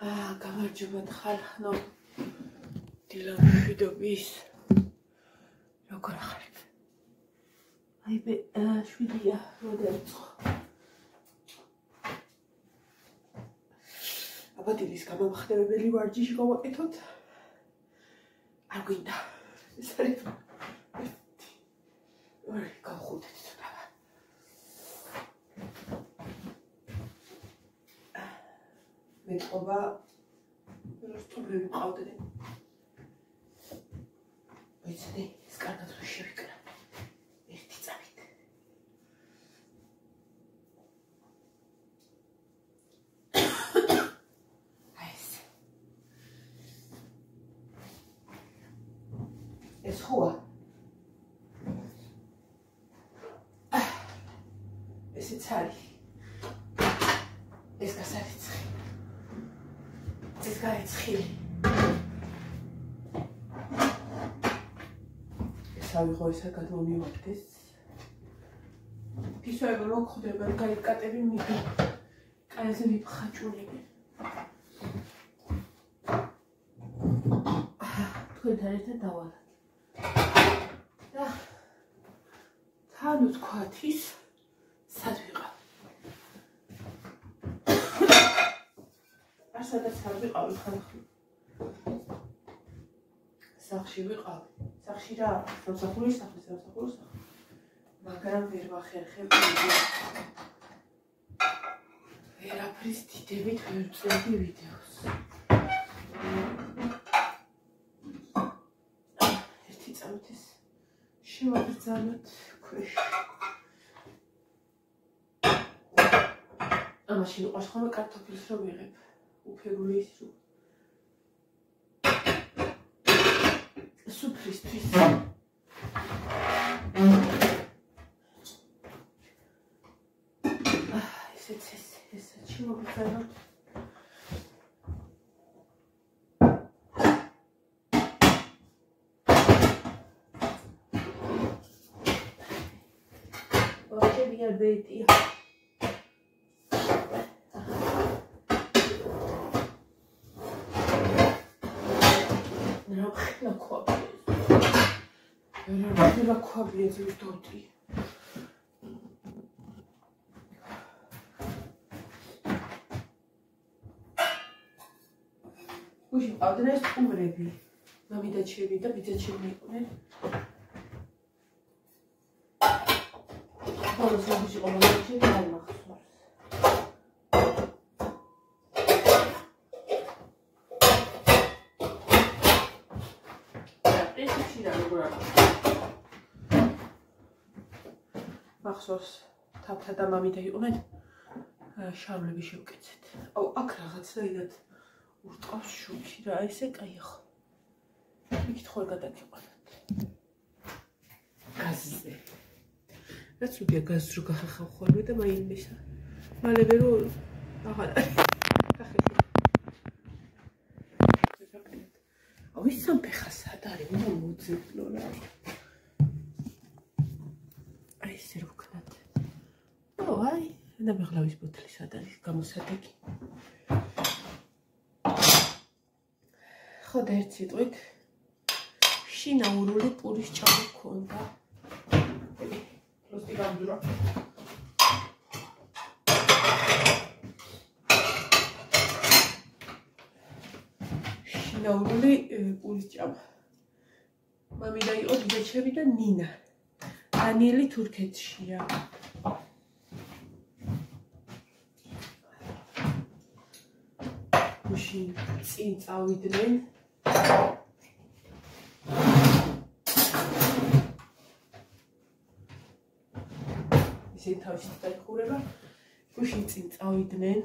გამარჯობა ხალხო. დილამშვიდობის. როგორ ახარებ? აი მე შვიდია როდესაც. აბადილის გამომხდებელი ვარჯიში გავაკეთოთ. არ გვინდა. ეს არის ორი გავხუთეთ ცოტა. მეტყობა როსტომები მყავდნენ. ვიცი, ეს კარგად რო შევიკრა. ერთი წამით. ეს ხოა. ესეც არის. ეს გასარიცხი. ეს გაიცხილი. ავიღო ისა გადმომივაგდეს. ფისოები მოგხვდება, გაიკატები მიდი. კაიზე მიფხაჭულები. თქვენთან ერთად დავალat. და თან ვთქვათ ის სად ვიყავ. ასადაც არ ვიყავი ხალხი. სახში ვიყავი. სახში რა, სამსახურის სახლის სამსახურის სახლის. მაგრამ ვერ ვახერხებ ვიდეოს. ვერაფრის დიდებით ვერ ვწერდი ვიდეოს. ერთი წამით ეს შევაგრძალოთ ქვეშ. ამაში მიყვარს ხოლმე კარტოფილს რომ ვიღებ. უფერული ის რო სუფრისთვის. ესეც შევაგრძალოთ. ვაჭები არ ბეიტია. რა ქვაბია ზუსტი. უშ მყავდნენ ეს სტუმრები. მამიდაჩები და ბიძაჩები იყვნენ. ბოლოს რა იყო მამიდაჩები არ მახსოვს. მახსოვს თავთა და მამიდა იყვნენ. შავლები შევკეცეთ. აუ აქ რაღაცნაირად ურტყავს შუქი რა ესე კაი ხო. იქით ხოლ გადაგიყვანოთ. გაზზე. რაც უდია გაზს რო გახახავ ხოლმე და მაინმისა. მალევე რო აღარ არის. აუ ის სამფეხა სად არის? უნდა მოძებნო რა. აი ესე რო ვქნათ. ო აი, და მაღლავის ბოთლი სად არის გამოსადეგი. ხო და ერთ სიტყვით შინაურული პურის ჭამი გქონდა. პროსტი გამდურა. შინაურული პურის ჭამა. მამიდა იყო ბიძაჩები და ნინა. დანიელი თურქეთშია. მაშინ წინ წავიდნენ. ისინი თავისით დაიხურება. მაშინ წინ წავიდნენ.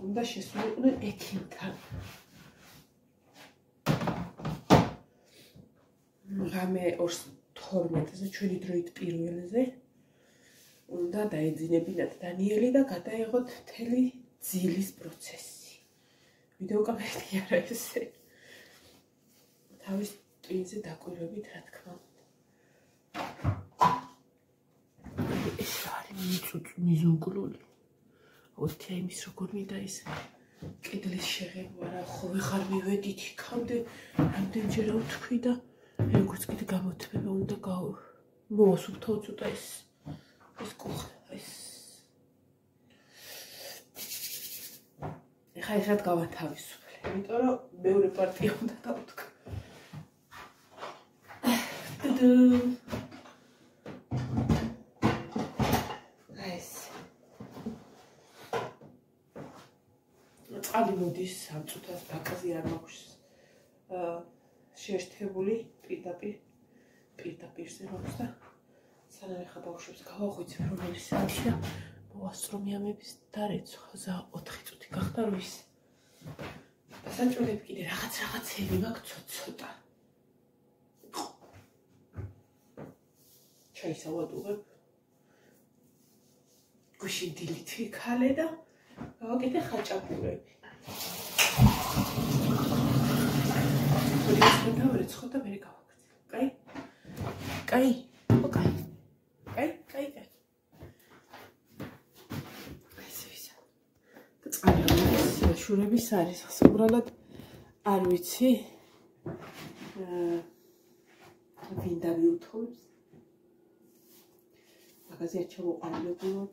უნდა შესულიყვნენ ექიმთან. რამე 2:12-ზე ჩვენი დროით პირველზე უნდა დაეძინებინათ დანიელი და გადაეღოთ მთელი ძილის პროცესი. ვიდეო კამერით არა ესე. თავის ტვინზე დაკვირვებით რა თქმა უნდა. ეს არის მიწუწ მიზონკლული. ოთია იმის როგორ მინდა ის კედლის შეღება რა ხო ვეღარ მივედით იქამდე რამდენჯერ ვთქვი და როგორც კიდე გამოთმება უნდა მოვასუფთავ ცოტა ეს კუხა ეს ეხლა გავათავისუფლე იმიტომ რომ მეორე პარტია უნდა დავთქვა წყალი მოდის ამ წუთას ბაკაზე არ მაქვს შეერთებული პირდაპირზე მაქვს და სანამ ეხა ბავშვებს გავაღვიძებ რომელი საათი და მოვასწრომი ამების დარეცხვა 4 წუთი გახდა რომ ის დასაჭრელები კიდე რაღაცები მაქვს ცოტა ჩაისავადუღებ გუშინ დილით ვიქალე და გავაკეთე ხაჭაპურები ხო და მე გავაკეთე კაი წყალი შურების არის უბრალოდ არ ვიცი ვინ დავიუთხოვებს მაგაზე არ ჩამოყალიბებულო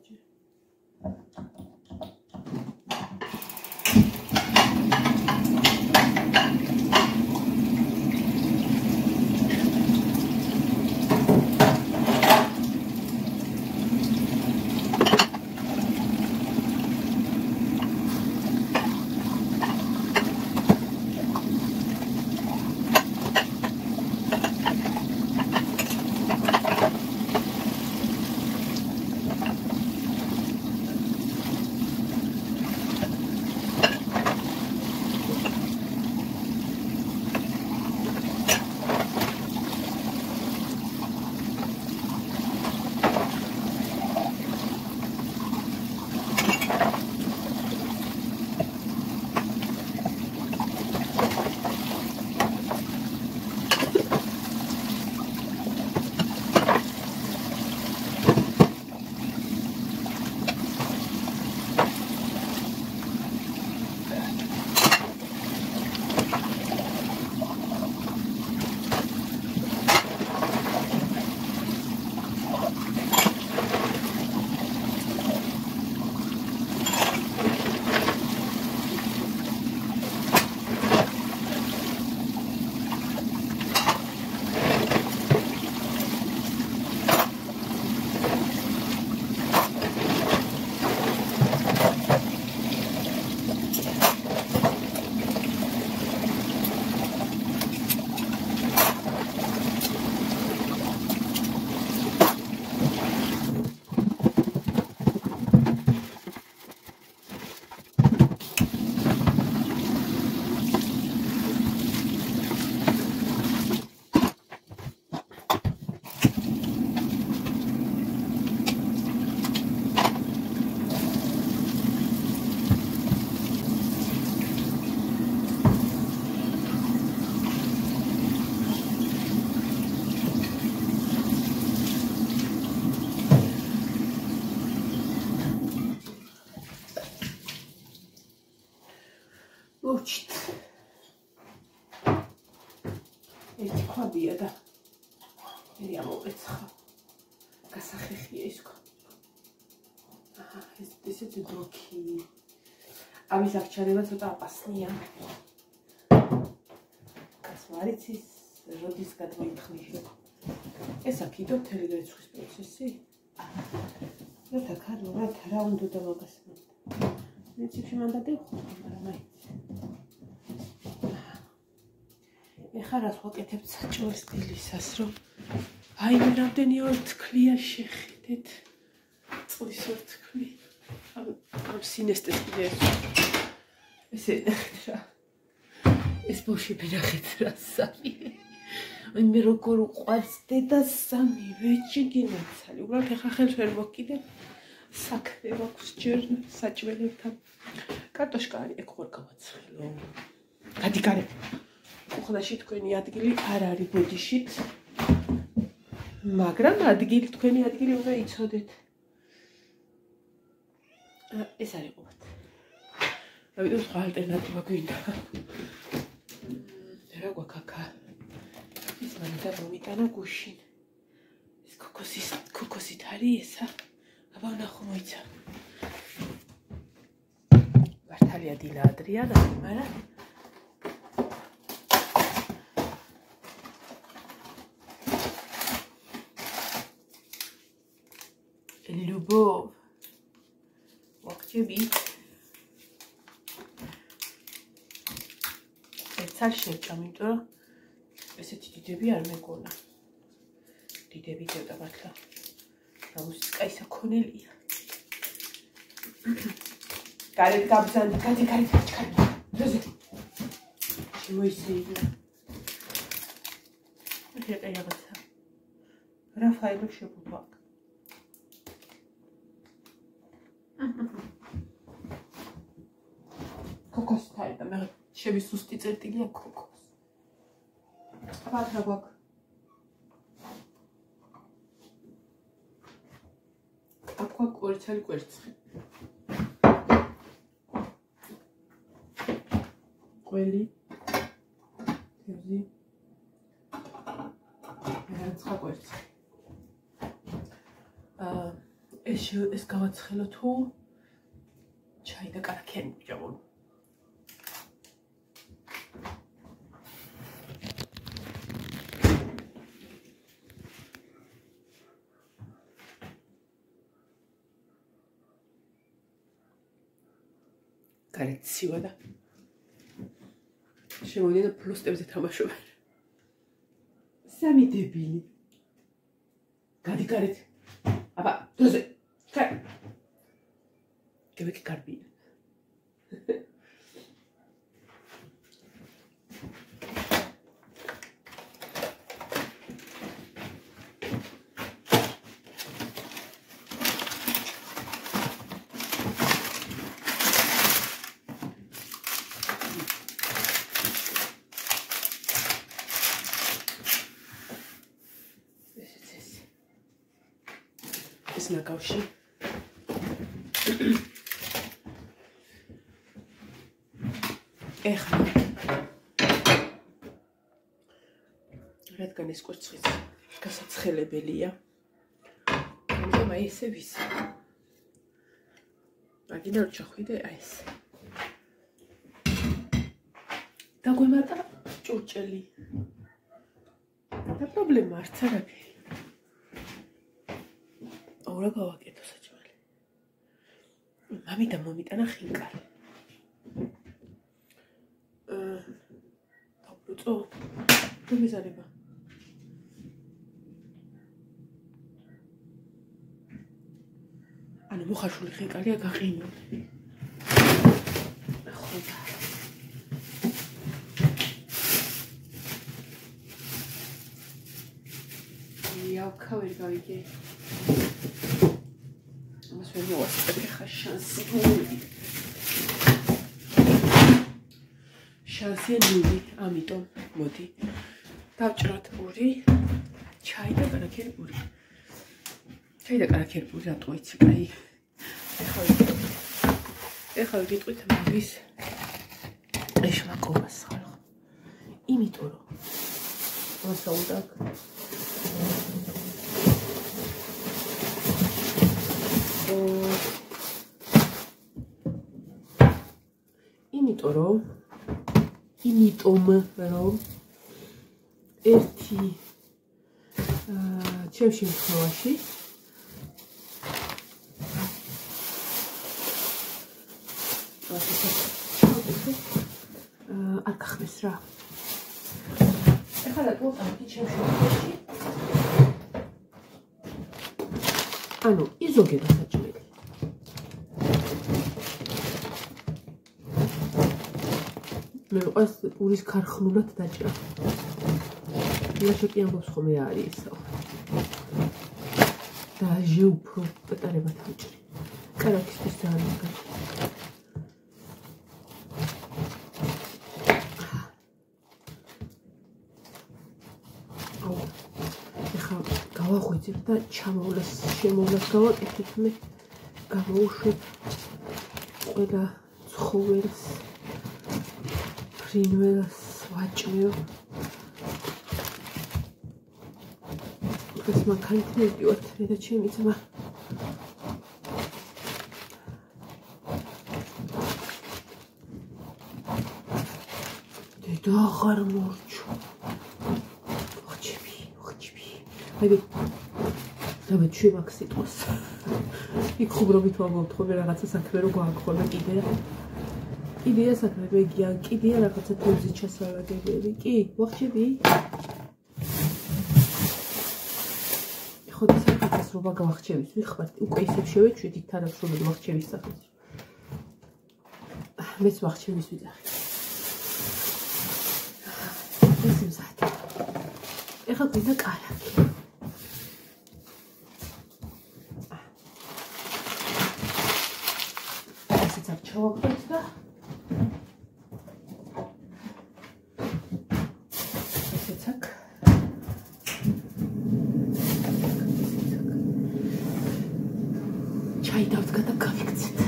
ერთი ქვაბია და მე ამოვეცხა გასახეხია ის ქვა ესეთი დროქი ამის აღჩარება ცოტა აპასნია გასვარიცის როდის გადმოიხნიშნა ეს აქიდო მთელი რეცხვის პროცესი რა თქმა რა უნდა და მაგას მეციფში მანდატი მაგრამ აი ეხლა რას ვაკეთებ საჭმლის დილისას რომ აი მე რამდენი ორთქლია შეხედეთ წყლის ორთქლი ამ სინესტეს კიდე ესე რა ეს ბოშები ნახეთ რა სამი აი მე როგორ უყვარს დედა სამივე ჩიგინაცალი უბრალოდ ეხლა ხელს ვერ მოკიდებ საქმე მაქვს ჯერ საჭმელებთან კარტოშკა არის ეგ ხوار გავაცხელო გადიგარე ხოდაში თქვენი ადგილი არ არის ბოდიშით მაგრამ თქვენი ადგილი უნდა იცოდეთ ეს არის ყოფილი. ამიტომ სხვა ალტერნატივა გვინდა. რა გვაქვს აქ? ის მანდა მომიტანა გუშინ. ეს ქოქოსით არის ესა. აბა ნახო მოიცა. მართალია დილა ადრია და მაგრამ Любовь. ვახჩები. ეცარ შევჭამ, იმიტომ რომ ესეთი დიდები არ მეგონა. დიდები დევდა მართლა. გამოსის კაისა ქონელია. გარეთ გაბზანდი, გადი. დროზე. შემოისეირნა. შეყე რაღაცა. რა ფაილო შეგვიძლია? Kokos tayda, მე შევი სუსტი წერტილია kokos. აბა რა გვაქვს? აქ გვაქვს კვერცხელი კვერცხი. ყველი. თევზი. რა კვერცხი. ეს გავაცხელო თუ ჩაი და კარაქიანი ვიჭამო. გარეთ ცივა და შემოვიდა ფლუსტებზე თამაშობა. სამი დებილი. გადი გარეთ. აბა, დროზე. Gebe carbine. Es na kaushi. ეხლა რადგან ეს კვერცხიც გასაცხელებელია ამიტომ აი ესე ვისი მაგინა რო ჩახვიდე აი ეს დაგვემატა ჭურჭელი და პრობლემა არც არაფერი ორა გავაკეთო საჭმელი მამიდა მომიტანა ხინკალი Добро, что вы залива? Ана მოხარშული ხინკალია გაყინული. ხოდა. იავქავი გავიგე. ამას ვერ მოვასწრებ ხა შანსი. შანსია ნული, ამიტომ მოდი დავჭრათ პური, ჩაი და კარაქერი პური. ჩაი და კარაქერი პური რატო იცი, კაი. ეხლა ვიტყვით მამის ეშმაკობას ხალხო. იმიტომ რომ მოსაუდაკ იმიტომ რომ ერთი ჩემში მხოლაში არ გახმეს რა. ეხლა დავყავდი ჩემში მხოლაში. ანუ იზოგება საჭმელი. მე ყავს პურის ქარხნულად დაჭრა. იაშოკი ამბობს ხოლმე არის ისო. და ჟეუფრო პეტარება თავჭრი. კარაქისთვის ძალიან მაგარი. ეხლა გავაღვიძებ და შემოვლას გავაკეთებ მე. გამოუშვებ ყველა ცხოველს ფრინველს ვაჭრევ ეს მანქანით მივდივართ მე და ჩემი ძმა დედა აღარ მორჩო ვახჩები აი და ჩვენ აქ სიტყვას იქ ხუბრობით ვამოვთხოვე რაღაცა საქმე რო გვაქვს კიდეა საქმე მეგია კიდეა რაღაცა თევზი ჩასალაგებელი კი ვახჩები ხოდა საკითხს რო გავახჩევის ვიხმართ უკვე ისევ შევეჩვიდით თანამშრომელი ვახჩევის სახელს მეც ვახჩევის ვიძახი ეს მზად ეხლა გვინდა კარაკი ესეც აქ ჩავაგდოთ და ესეც აქ ჩაი დავდგა და გავიქცეთ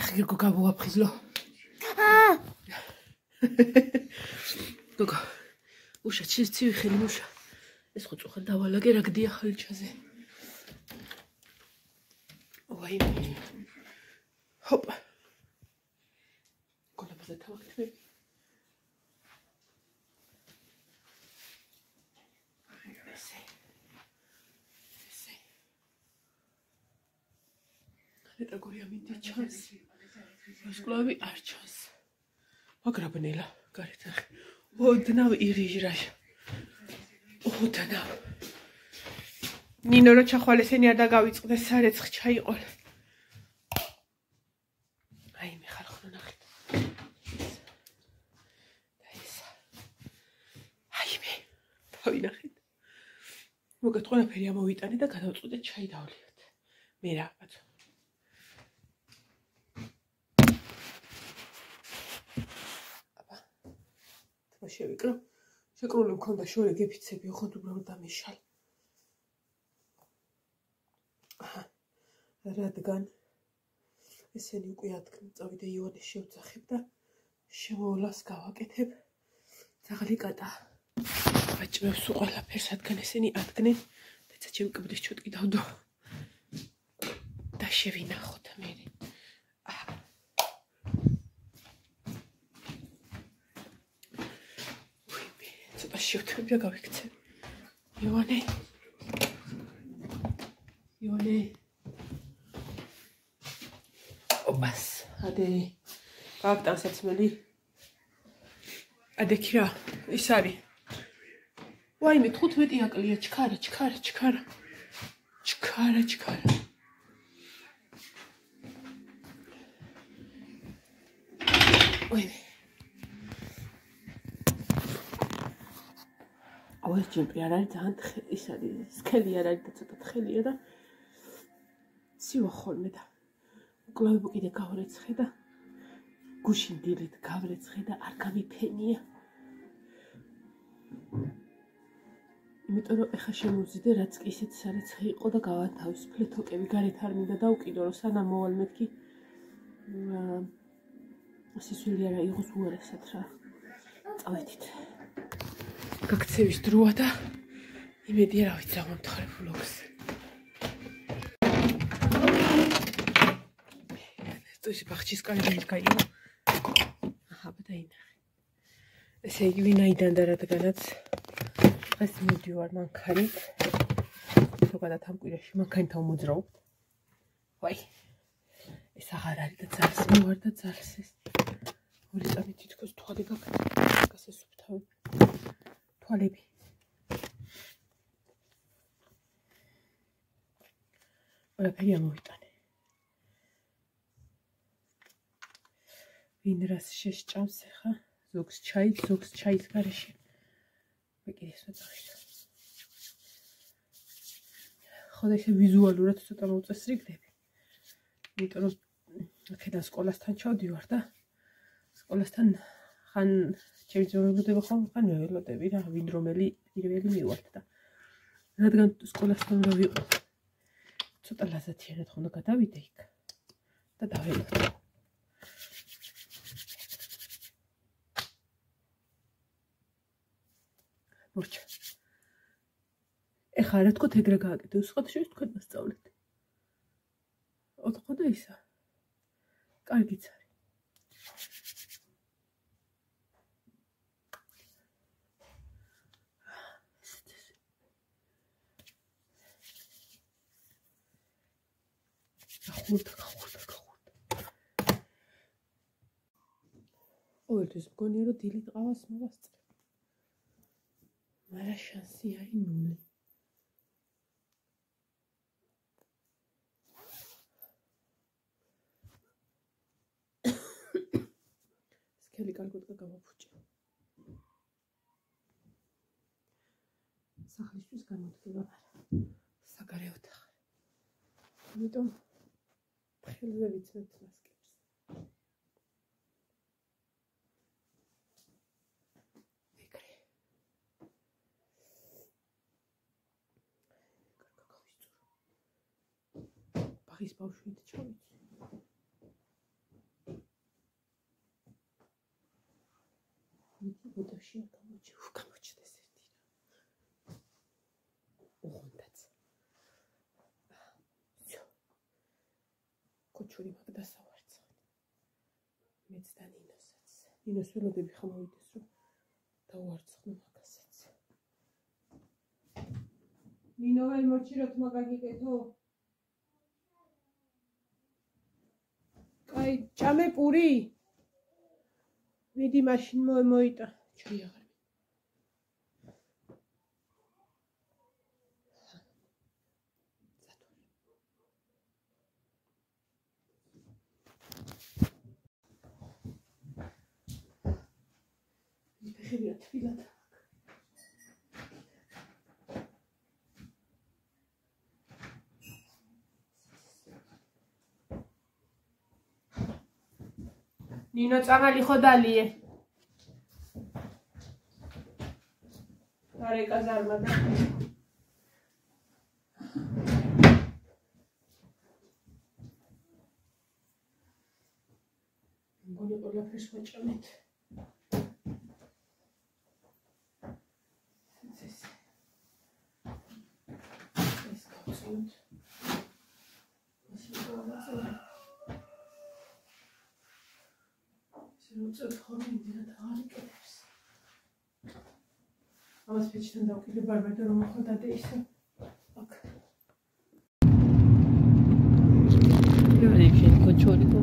ეხლა გავუაფხიზლო გოგო უშა ცივი ხელი მუშა ეს ხო წუხან დავალაგე რა გდია ხალჩაზე ვაიმე ჰოპ გოლაბზე თავაკეთე ეს როგორია მინდი ჩანს ვასკლავი არ ჩანს მაგრაბნელა გარეთ ახ ოდნავ ირიჟრაშ ოდნავ ნინო რო ჩახვალესენი არ დაგავიწყდეს სარეცხ ჩაიყოლ აი მე ხალხო ნახეთ და ეს აი მე დავინახეთ მოგეთ ყველაფერი ამოვიტანე და გადავწყვიტე ჩაი დავლიოთ მე რაღაცა შევიკრო შეკრული მქონდა შორე გეფიცები ხოთ უბრალოდ დამეშალ რადგან ესენი უკვე ადგენ წავიდე ივანეს შევძახებ და შემოვლას გავაკეთებ ძაღლი კატა ვაჭრევს ყველაფერს რადგან ესენი ადგნენ და ჩემი კბილის ჩუტკი დავდო და შევინახოთ მე შევთვები და გავიქცე ივანე ოპას ადე გავაკტან საცმელი ადე ქირა ის არის ვაიმე 15 აკლია ჩქარა ვაიმე ეს ჩემპი არ არის ძალიან ის არის სქელი არ არის და ცოტა თხელია და ცივა ხოლმე და კლავები კიდე გავრეცხე და გუშინ დილით გავრეცხე და არ გამიფენია იმიტომ რომ ეხა შემოვზიდე რაც კი ისეთ სარეცხი იყო და გავათავისუფლე თოკები გარეთ არ მინდა დავკიდო რომ სანამ მოვალ მეთქი სისვილი არა იყოს უარესად რა წავედით გაქცევის დროა და იმედია რა ვიცი რა მომთხარ ვლოგს. ეს ბახჩის კარგად გაიგო. აჰა, დაინახე. ესე იგი ვინაიდან და რადგანაც დღეს მივდივარ მანქანით. ზოგადად ამ კვირაში მანქანით მოძრაობთ. ვაი. ეს აღარ არის და ძალს მივარ და ძალს ეს. ორი წამი თითქოს თვალი გაქვს. გასესუფთავი. თვალები. ყველაფერი ამოვიტანე. ვინ რას შეშჭამს ახლა? ზოგს ჩაის გარეშე. მე კიდე ეს ვეძახით. ხოდა ისე ვიზუალურად ცოტა მოუწესრიგდები. იმიტომ რომ აქედან სკოლასთან ჩავდივარ და სკოლასთან ხან ჩემი ძმებოდება ხომ ხან მე ველოდები რა ვინ რომელი პირველი მივართ და რადგან სკოლასთან რა ვიყო ცოტა ლაზათიანად ხონდა გადავიდე იქ და დაველოდო. მორჩა. ეხლა რა თქო ეგრე გააკეთე, სხვათა შორის თქვენ მასწავლეთ. ოთხო და ისა. კარგიც არის. ხურდა. ოერთის მგონია რომ დილით ყავას მოვასწრე. მარა შანსი აი ნული. სქელი კარგად გამოფუჭე. სახლისთვის გამოდგება მარა. საგარეოდ ახარ. ამიტომ ხელზე ვიცნობთ მასკებს. ეგრე. კარგა გავისწორო. ბაღის ბავშვით ჩავიცი. ბუდაში გამოჩდეს ერთი რა. ოღონდაც. კოჩური მაგდას ავარცხა. მეც და ნინოსაც. ნინოს ველოდები ხამოვიდეს რომ დავარცხნო მაგასაც. ნინო ვერ მოჩიროთ მაგაგიკეთო. კაი, ჭამე პური. მიდი მაშინ მოიტა. ჩაი აღარ. ხებია თბილად. ნინო წამალი ხოდალიე. არე კაზარმა და მგონი ყველაფერს ვაჭამეთ. ამას ფეჩთან დავკიდე ბარბადო რომ ახლა და ისე აქ იურეკში კოჩორიკო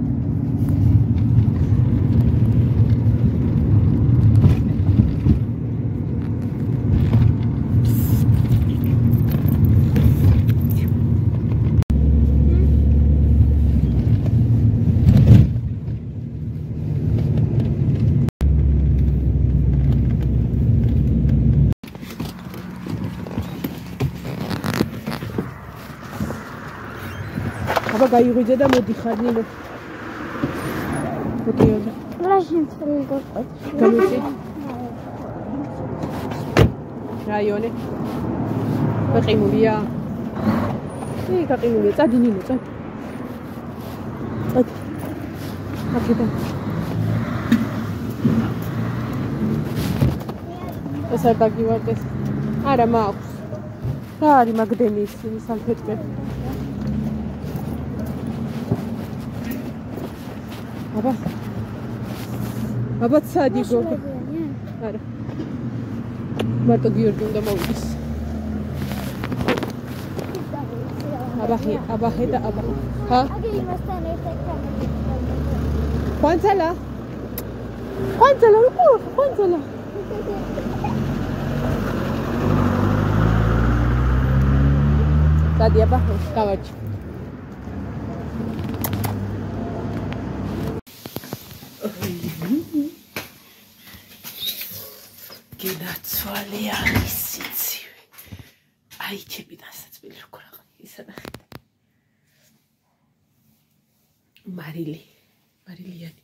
აბა გაიღვიძე და მოდიხარ ნინო. მოდიოდა. მაშინ წელიკო. გამიწი. რაიონი. გაყინულია. გაყინულია. წადი ნინო, წადი. წადი. აქედან. ეს არ დაგივარდეს. არა მაქვს. რა არის მაგდენი ისინი სალფეტკე. აბა სადი გოგო. არა. მარტო გიორგი უნდა მოვიდეს. აბა ხედა აბა. ჰა? აგი იმასთან ერთად გამოვიდა. ხანძალა? ხანძალა როგორ? ხანძალა. სადი აბა გავაჩი. გინაცვალე არის სიცივე. აი ჩემიდან საწმილი როგორ აღარ ისა ნახეთ. მარილიანი.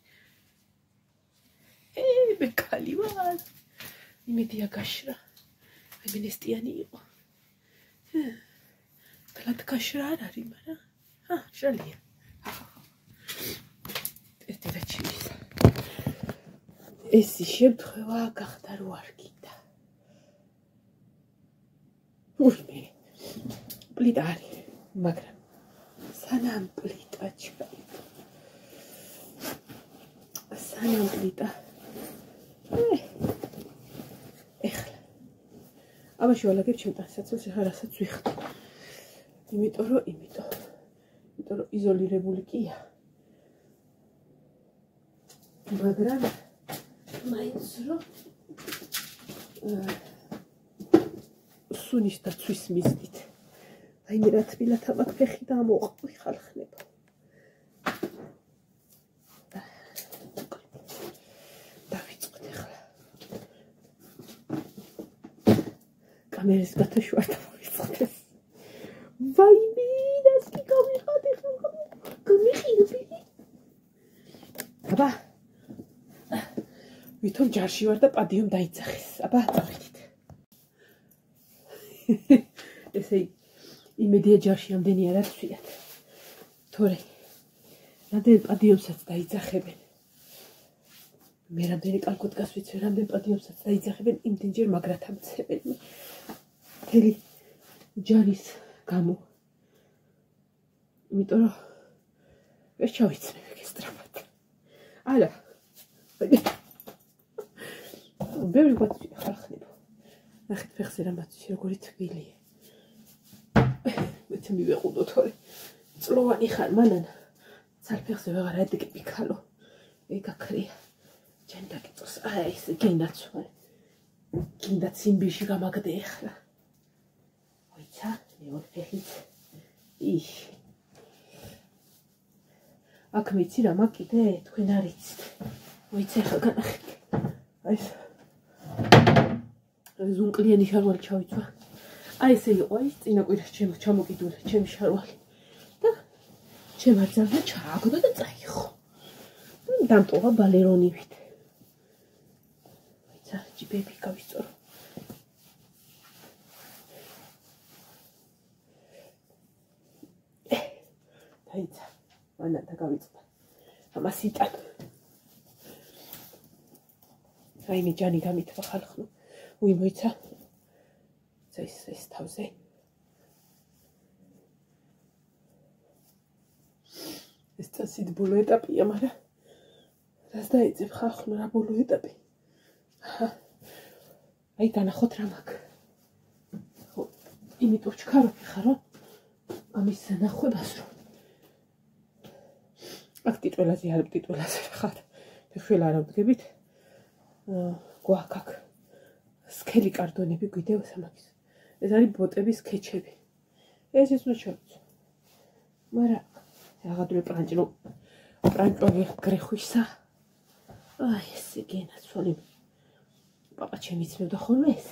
მე კალი ვარ. იმედია გაშრა. მე მინესტიანი იყო. ყველა მათქაში რა არ არის, მაგრამ შალია. ეს დედაჩივის. ეს შემთხვევა გახდა რო არ გინდა. ურმე. პლიტა არის, მაგრამ სანამ პლიტა ჩაი. სანამ პლიტა. ეხლა. ამაში ვალაგებ ჩემ ტანსაცმელს, ეხლა რასაც ვიხდი. იმიტომ რომ იზოლირებული კია. მაგრამ მაინც რომ სუნის დაცვის მიზნით. აი მე რა თბილად ამათ ფეხი დამოყავი ხალხნებო. დავიწყოთ ახლა. კამერის გათაშვა დავიწყოთ ეს. ვაიმე, რას კი გამიხად ახლა. გამიხიდი. აბა. ვითომ ჯარში ვარ და პადიუმ დაიძახეს. აბა, წავიდით. ესე იმედია ჯარში ამდენი არ აცვიათ. თორე რამდენ პადიუმსაც დაიძახებენ. მე რამდენი კალკუტკას ვიცი, რამდენ პადიუმსაც დაიძახებენ, იმდენჯერ მაგრათ ამცემენ. მთელი ჯარის გამო. იმიტომ რომ ვერ ჩავიცნებ ეს ტრაფად. არა. ბევრი გვაქვს ხალხნებო. ნახეთ ფეხზე რა მათში როგორი თბილია. მეც მივეყუდო თორე. წლოვანი ხარ მანანა. ცალფეხზე ვეღარ ადიკები ქალო. ეგაქრია. ჯენ დაგიწოს. აი ეს გენაცვალე. გინდა ციმბირში გამაგდე ახლა. ოიცა, მეორე ფეხით. იშ. აქ მიცი რა მაგიდე, თქვენ არ იცით. ოიცა ახლა განახეთ. აი ეს ზუნკლიანი შარვალი ჩავიცვა. აი ესე იყო ის წინა კვირაში ჩამოკიდული ჩემი შარვალი. და ჩემ არძალმა ჩააგდო და წაიხო. დამტოვა ბალერონივით. აიცა ჯიბები გავისწორო. აიცა მანათა გავიწყდა. ამას იტან. რაიმე ჯანი გამითვა ხალხო. უი მოიცა. ეს თავზე. ეს წასით ბოლო ეტაპია, მაგრამ რას დაეწებ ხალხო რა ბოლო ეტაპი. აი განახოთ რა მაგ. ხო, იმიტომ ჩქარობი ხარო. ამის ნახვებას რომ. აქ ტიტველაზე არ ტიტველაზე ხარ. ფეხშველა არ ვდგებით. გვაქაკ. სქელი კარტონები გვიდევ სამაგის. ეს არის ბოტების ქეჩები. ეს უნდა შევწო. მაგრამ რაღაცა პრანჭო გრეხვისა. აი ესე გენაცვალე. პაპა ჩემი იცნობდა ხოლმე ეს.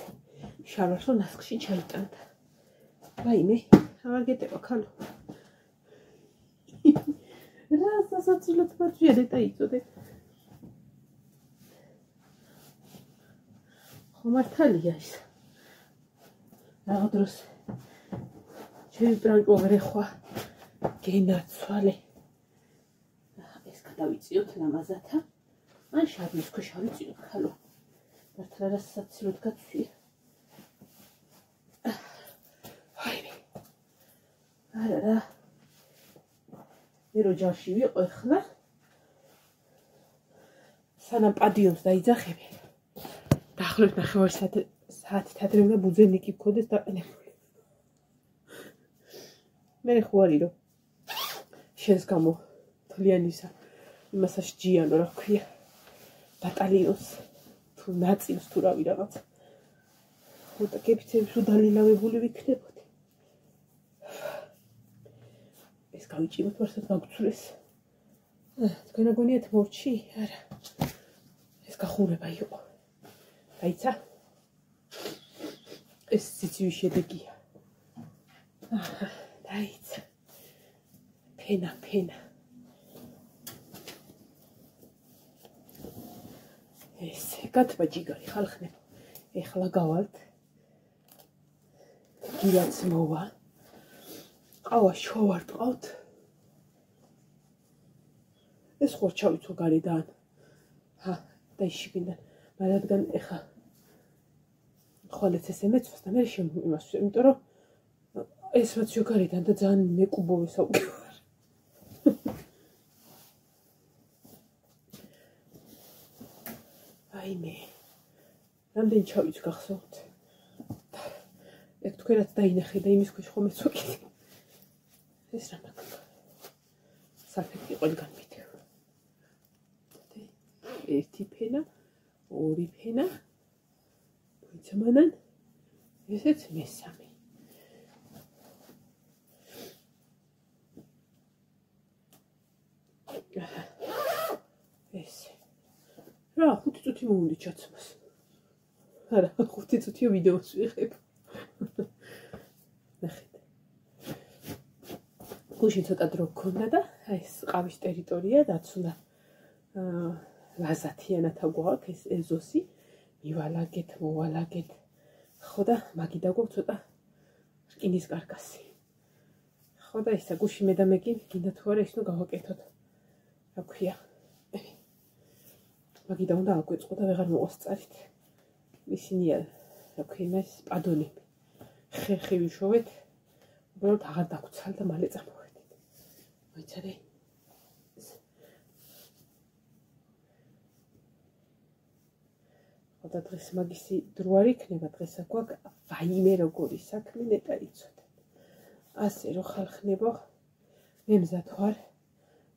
შარვალს რომ ნასკში ჩაიტანდა. რაიმე, აღარ გეტევა ქალო. რა სასაცილოდ მათვიარე დაიწოდე. ხომართალია ის. რაღა დროს ჩემი პრანჭო გრეხვა გენაცვალე. ეს გადავიწიოთ ლამაზათა. ან შარვის ქვეშ ავიწიოთ ხალო. მართლა რა სასაცილოდ გაცვია. აიმე. არა რა. მე რო ჯარში ვიყო ახლა. სანამ პადიუმს დაიძახები. დაახლოებით 9 საათით ადრე უნდა ბუძენიკი მქონდეს დაყენებული. მე ხვარი რომ შენს გამო თლიანისა იმასაც ჯიანო რა ქვია. ბატალიონს თუ ნაწილს თუ რავი რაღაც. ხო და გეფიცებს რომ დალილავებული ვიქნებოდი. ეს გავიჭიროთ ვარსად მაგცულეს. თქვენ აგონიათ მორჩი? არა. ეს გახურება იყო. აიცა. ეს სიცივის შედეგია. დაიცა. ფენა. ესე გათბა ჯიგარი ხალხნებო. ეხლა გავალთ. გილაც მოვა. ყავა შოვარტყავთ. ეს ხო ჩავიცო გარედან. და იშიგინდა. მაგრამ ეხა ხოლმე ესე მეცვას და მე შემიმას, იმიტომ რომ ეს რაც შეგარიდან და ძალიან მეკუბოვე საუბარი ვარ. აი მე. რამდენი ჩავიც გახსოვთ. ეგ თქვენაც დაინახე და იმის ქვეშ ხომ ეცვაკით. ეს რა მაგა. საფეთი ყველგან მიდევ. ერთი ფენა, ორი ფენა. მოიცამანან ესეც მესამე. ესე. რა, 5 წუთი მოვუდი ჩაცმას. არა, 5 წუთია ვიდეოს ვიღებ. ნახეთ. გუშინ ცოტა დრო გქონდა და აი ეს ყავის ტერიტორია დაცულა. ლაზათიანათა გვაქვს ეს ეზოსი. მივალაგეთ, მოვალაგეთ. ხო და მაგიდა გვაქვს ცოტა რკინის კარკასი. ხო და ისა გუში მე და მე კი გინდა თუ არა ისნო გავაკეთოთ. რა ქვია? მაგიდა უნდა აკვეწყო და ვეღარ მოყავს წარით. ისინია, რა ქვია, ეს პადონები. ხერხი ვიშოვეთ. უბრალოდ აღარ დაგუცალ და მალე წამოვედით. მოიცადე? და დღეს მაგისი დრო არ იქნება, დღეს აქვთ ვაიმე როგორი საქმე ნეტა იცოდეთ. ასე რომ ხალხნებო, მე მზად ვარ.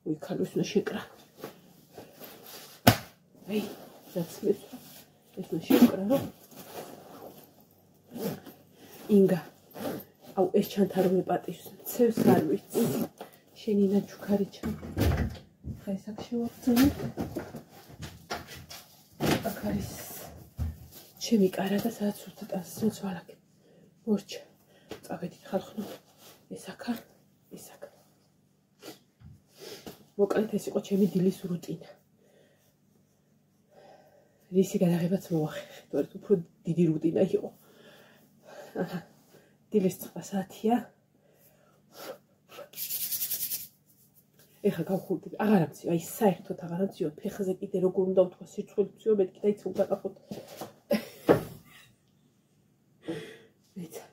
უიქალოს უნდა შეკრა. აი, ზაცმეთ. ეს უნდა შეკრა, რომ ინგა. აუ, ეს ჩანთარ რომ ეპატიოს, ცევს არ ვიცი. შენი ნაჩუქარი ჩან. ხა ეს აქ შევაგზავნე. აქ არის ჩემი კარა და სადაც უთო ტანს ვალაგებ. მორჩა. წავედით ხალხნო. ეს აქა, ეს აქა. მოკლედ ეს იყო ჩემი დილის რუტინა. რისი გადაღებაც მოახერხეთ, ვარ უფრო დიდი რუტინა იყო. დილის 9 საათია. ეხა გავხურდი, აღარ ამცი, აი საერთოდ აღარ ამციო, ფეხზე კიდე როგორ უნდა ვთქვა, სიცხული მციო, მე კიდე იცი უგაკახოთ. მეცა.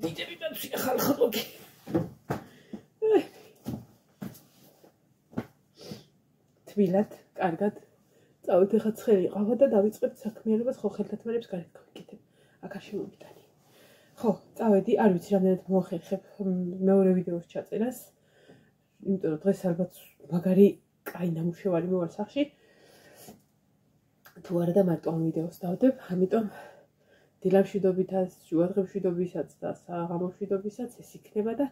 დიდები დამცია ხალხოგი. თბილად, კარგად. წავით ეხა ცხელი ყავა და დავიწყებთ საქმიანობას, ხო ხელთათმარებს გარეთ გავიკეთებ. აქ არ შემომიტანი. ხო, წავედი, არ ვიცი რამდენად მოახერხებ მეორე ვიდეოს ჩაწერას. იმიტომ რომ დღეს ალბათ მაგარი კაი ნამუშევარი მოვალ სახში. თუ არა და მარტო ამ ვიდეოს დავდებ, ამიტომ დილამშვიდობითაც, შუადღემშვიდობისაც და საღამომშვიდობისაც ეს იქნება და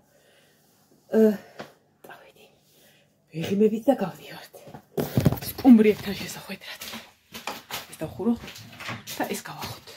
წავედი. ვიღიმებით და გავდივართ. სტუმრებთან შესახვედრად. ეს დავხურო და ეს გავახოთ.